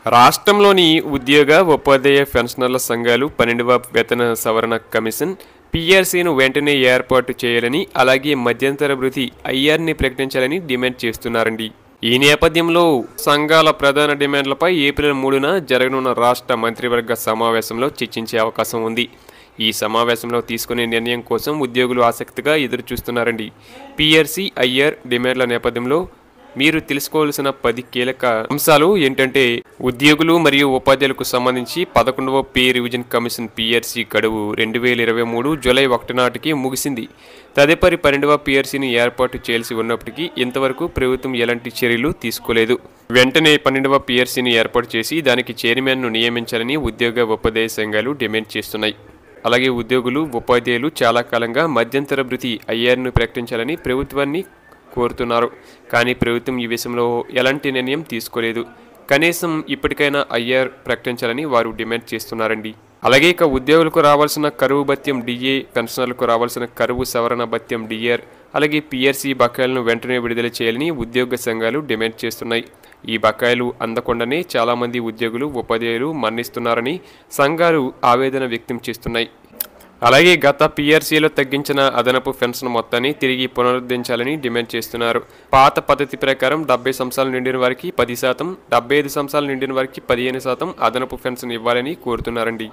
రాష్ట్రంలోని ఉద్యోగ, ఉపాధ్యాయ పెన్షనర్ల సంఘాలు 12వ వేతన సవరణ కమిషన్ పీఆర్సీను వెంటనే ఏర్పాటు చేయాలని, అలాగే మధ్యంతర భృతి ఐఆర్ని ప్రకటించాలని డిమాండ్ చేస్తున్నారండి. ఈ నేపథ్యంలో సంఘాల ప్రధాన డిమాండ్లపై ఏప్రిల్ 3న జరగనున్న రాష్ట్ర మంత్రివర్గ సమావేశంలో చర్చించే అవకాశం ఉంది. ఈ సమావేశంలో తీసుకునే నిర్ణయం కోసం ఉద్యోగులు ఆసక్తిగా ఎదురుచూస్తున్నారండి. పీఆర్సీ, ఐఆర్ డిమాండ్ల నేపథ్యంలో మీరు తెలుసుకోవాల్సిన 10 కీలక అంశాలు ఏంటంటే, ఉద్యోగులు మరియు ఉపాధ్యాయులకు సంబంధించి 11వ పే రివిజన్ కమిషన్ పీఆర్సీ గడువు 2023 జూలై 1 నాటికి ముగిసింది. తదుపరి 12వ పీఆర్సీని ఏర్పాటు చేయాల్సి ఉన్నప్పటికీ ఇంతవరకు ప్రభుత్వం ఎలాంటి చర్యలు తీసుకోలేదు. వెంటనే 12వ పీఆర్సీని ఏర్పాటు చేసి దానికి చైర్మన్ను నియమించాలని ఉద్యోగ, ఉపాధ్యాయ సంఘాలు డిమాండ్ చేస్తున్నాయి. అలాగే ఉద్యోగులు, ఉపాధ్యాయులు చాలా కాలంగా మధ్యంతర భృతి ఐఆర్ను ప్రకటించాలని ప్రభుత్వాన్ని కోరుతున్నారు. కానీ ప్రభుత్వం ఈ విషయంలో ఎలాంటి నిర్ణయం తీసుకోలేదు. కనీసం ఇప్పటికైనా ఐఆర్ ప్రకటించాలని వారు డిమాండ్ చేస్తున్నారండి. అలాగే ఇక ఉద్యోగులకు రావాల్సిన కరువు భత్యం డిఏ, పెన్షనర్లకు రావాల్సిన కరువు సవరణ భత్యం డిఆర్, అలాగే పీఆర్సీ బకాయిలను వెంటనే విడుదల చేయాలని ఉద్యోగ సంఘాలు డిమాండ్ చేస్తున్నాయి. ఈ బకాయిలు అందకుండానే చాలామంది ఉద్యోగులు, ఉపాధ్యాయులు మరణిస్తున్నారని సంఘాలు ఆవేదన వ్యక్తం చేస్తున్నాయి. అలాగే గత పీఆర్సీలో తగ్గించిన అదనపు పెన్షన్ మొత్తాన్ని తిరిగి పునరుద్ధరించాలని డిమాండ్ చేస్తున్నారు. పాత పద్ధతి ప్రకారం 70 సంవత్సరాలు నిండిన వారికి 10%, 75 సంవత్సరాలు నిండిన వారికి 15% అదనపు పెన్షన్ ఇవ్వాలని కోరుతున్నారండి.